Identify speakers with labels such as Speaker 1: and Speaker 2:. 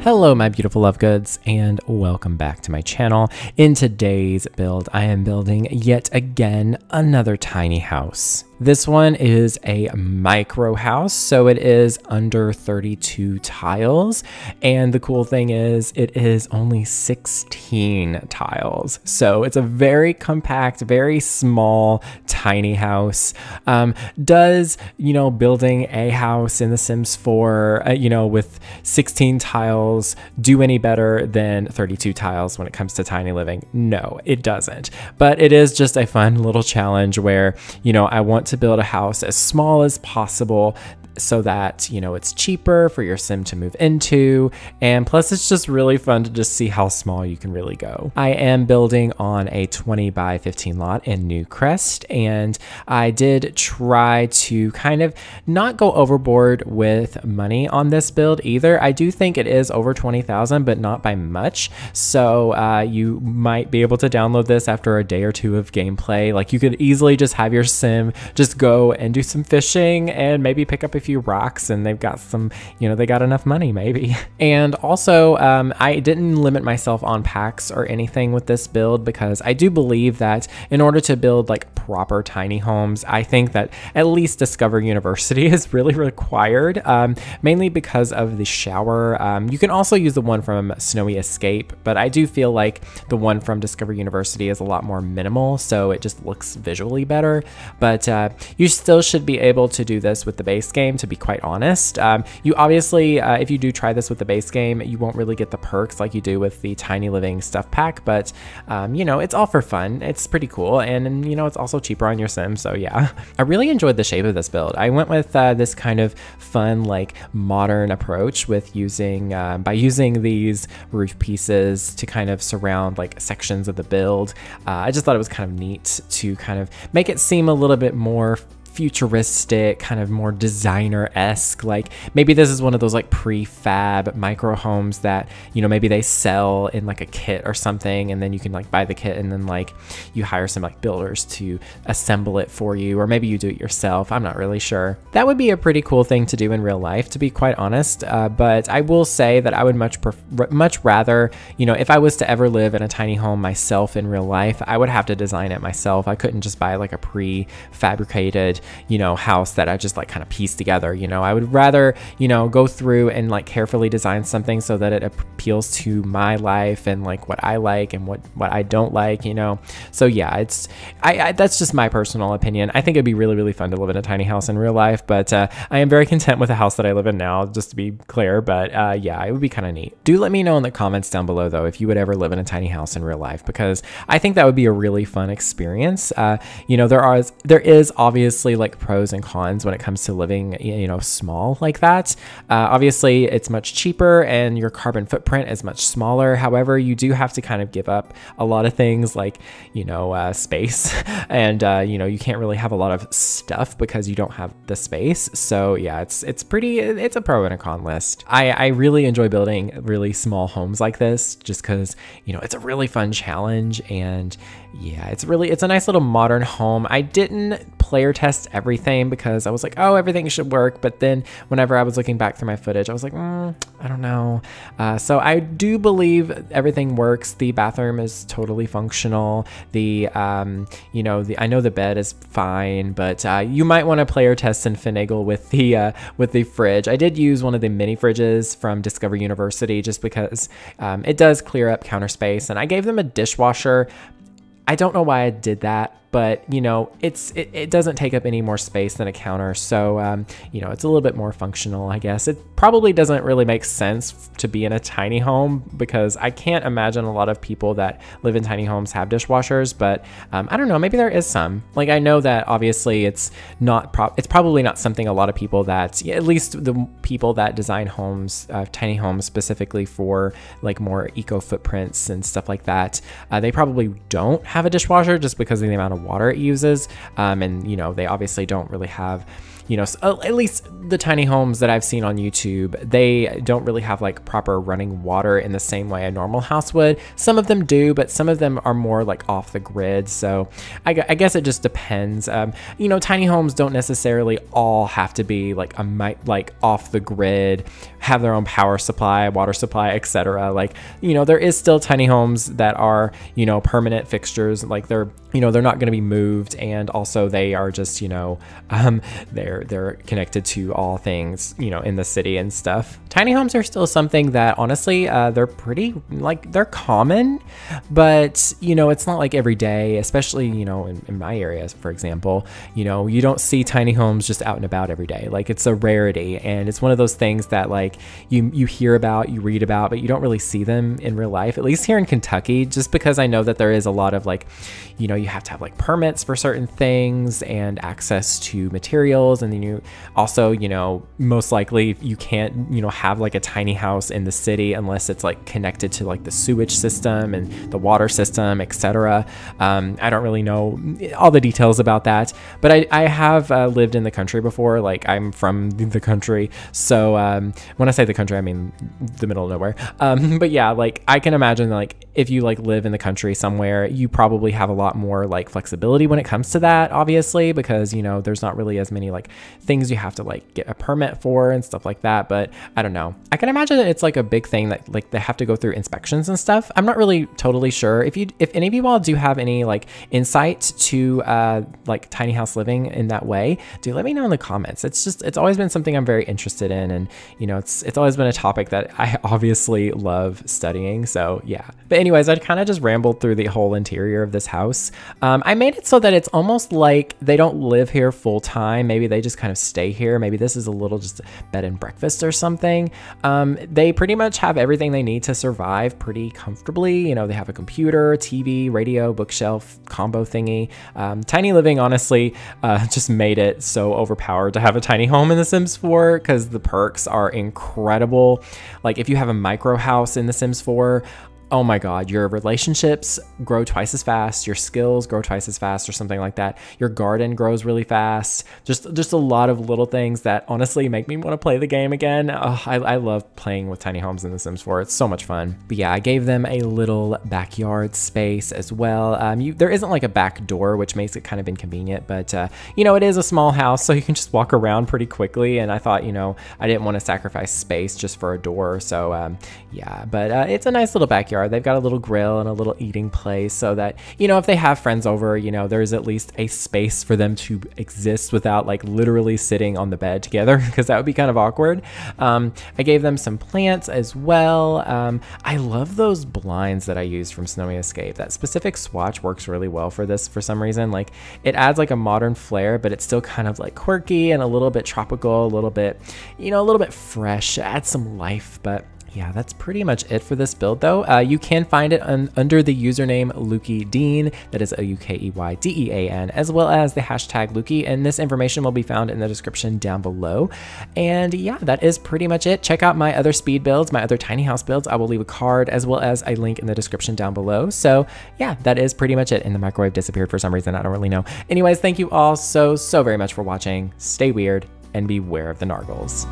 Speaker 1: Hello my beautiful love goods and welcome back to my channel. In today's build, I am building yet again another tiny house. This one is a micro house, so it is under 32 tiles. And the cool thing is it is only 16 tiles. So it's a very compact, very small, tiny house. Does, building a house in The Sims 4, with 16 tiles do any better than 32 tiles when it comes to tiny living? No, it doesn't. But it is just a fun little challenge where, I want to build a house as small as possible so that, it's cheaper for your sim to move into. And plus it's just really fun to just see how small you can really go. I am building on a 20 by 15 lot in Newcrest, and I did try to kind of not go overboard with money on this build either. I do think it is over 20,000, but not by much. So you might be able to download this after a day or two of gameplay. Like you could easily just have your sim just go and do some fishing and maybe pick up a few rocks, and they've got some, they got enough money maybe. And also I didn't limit myself on packs or anything with this build, because I do believe that in order to build like proper tiny homes, I think that at least Discover University is really required, mainly because of the shower. You can also use the one from Snowy Escape, but I do feel like the one from Discover University is a lot more minimal, so it just looks visually better. But you still should be able to do this with the base game, to be quite honest. You obviously, if you do try this with the base game, you won't really get the perks like you do with the Tiny Living stuff pack, but it's all for fun. It's pretty cool, and it's also cheaper on your sim, so yeah. I really enjoyed the shape of this build. I went with this kind of fun, like modern approach with using by using these roof pieces to kind of surround like sections of the build. I just thought it was kind of neat to kind of make it seem a little bit more futuristic, kind of more designer-esque. Like maybe this is one of those like prefab micro homes that maybe they sell in like a kit or something, and then you can like buy the kit and then like you hire some like builders to assemble it for you, or maybe you do it yourself. I'm not really sure. That would be a pretty cool thing to do in real life, to be quite honest. But I will say that I would much rather, if I was to ever live in a tiny home myself in real life, I would have to design it myself. I couldn't just buy like a prefabricated house that I just like kind of piece together. I would rather, go through and like carefully design something so that it appeals to my life and like what I like and what I don't like, So yeah, that's just my personal opinion. I think it'd be really, really fun to live in a tiny house in real life, but I am very content with the house that I live in now, just to be clear. But yeah, it would be kind of neat. Do let me know in the comments down below though, if you would ever live in a tiny house in real life, because I think that would be a really fun experience. There is obviously like pros and cons when it comes to living, small like that. Obviously it's much cheaper and your carbon footprint is much smaller. However, you do have to kind of give up a lot of things like, space, and you can't really have a lot of stuff because you don't have the space. So yeah, it's a pro and a con list. I really enjoy building really small homes like this, just because, it's a really fun challenge, and yeah, it's a nice little modern home. I didn't player test everything because I was like, oh, everything should work. But then whenever I was looking back through my footage, I was like, I don't know. So I do believe everything works. The bathroom is totally functional. I know the bed is fine, but you might want to player test and finagle with the fridge. I did use one of the mini fridges from Discover University just because it does clear up counter space, and I gave them a dishwasher. I don't know why I did that, but it doesn't take up any more space than a counter, so it's a little bit more functional, I guess. It probably doesn't really make sense to be in a tiny home, because I can't imagine a lot of people that live in tiny homes have dishwashers, but I don't know, maybe there is some. Like I know that obviously it's probably not something a lot of people that, at least the people that design homes, tiny homes specifically for like more eco footprints and stuff like that, they probably don't have a dishwasher just because of the amount of water it uses. And, you know, they obviously don't really have, you know, at least the tiny homes that I've seen on YouTube, they don't really have like proper running water in the same way a normal house would. Some of them do, but some of them are more like off the grid. So I guess it just depends. You know, tiny homes don't necessarily all have to be like off the grid, have their own power supply, water supply, etc. Like, you know, there is still tiny homes that are, you know, permanent fixtures. Like they're, you know, they're not going to be moved, and also they are just, you know, they're connected to all things, you know, in the city and stuff. Tiny homes are still something that honestly, they're pretty, like, they're common, but, you know, it's not like every day, especially, you know, in my areas, for example, you know, you don't see tiny homes just out and about every day. Like, it's a rarity, and it's one of those things that, like, you hear about, you read about, but you don't really see them in real life, at least here in Kentucky, just because I know that there is a lot of, like, you know, you have to have like permits for certain things and access to materials. And then you also, you know, most likely you can't, you know, have like a tiny house in the city unless it's like connected to like the sewage system and the water system, etc. I don't really know all the details about that, but I have lived in the country before. Like, I'm from the country. So when I say the country, I mean the middle of nowhere. But yeah, like, I can imagine, like, if you like live in the country somewhere, you probably have a lot more like flexibility when it comes to that, obviously, because, you know, there's not really as many like things you have to like get a permit for and stuff like that. But I don't know, I can imagine that it's like a big thing that like they have to go through inspections and stuff. I'm not really totally sure. If any of you all do have any like insight to like tiny house living in that way, do let me know in the comments. It's always been something I'm very interested in, and, you know, it's always been a topic that I obviously love studying. So yeah, but anyways, I kind of just rambled through the whole interior of this house. I made it so that it's almost like they don't live here full time. Maybe they just kind of stay here. Maybe this is a little just bed and breakfast or something. They pretty much have everything they need to survive pretty comfortably. You know, they have a computer, TV, radio, bookshelf, combo thingy. Tiny living, honestly, just made it so overpowered to have a tiny home in The Sims 4, because the perks are incredible. Like, if you have a micro house in The Sims 4, oh my God, your relationships grow twice as fast, your skills grow twice as fast, or something like that. Your garden grows really fast. Just a lot of little things that honestly make me want to play the game again. Oh, I love playing with tiny homes in The Sims 4. It's so much fun. But yeah, I gave them a little backyard space as well. There isn't like a back door, which makes it kind of inconvenient, but you know, it is a small house, so you can just walk around pretty quickly. And I thought, you know, I didn't want to sacrifice space just for a door. So yeah, but it's a nice little backyard. They've got a little grill and a little eating place, so that, you know, if they have friends over, you know, there's at least a space for them to exist without like literally sitting on the bed together, because that would be kind of awkward. I gave them some plants as well. I love those blinds that I used from Snowy Escape. That specific swatch works really well for this for some reason. Like, it adds like a modern flair, but it's still kind of like quirky and a little bit tropical, a little bit, you know, a little bit fresh, adds some life. But yeah, that's pretty much it for this build, though. You can find it under the username LukeyDean, that is LukeyDean, as well as the hashtag Lukey, and this information will be found in the description down below. And yeah, that is pretty much it. Check out my other speed builds, my other tiny house builds. I will leave a card as well as a link in the description down below. So yeah, that is pretty much it. And the microwave disappeared for some reason, I don't really know. Anyways, thank you all so very much for watching. Stay weird and beware of the Nargles.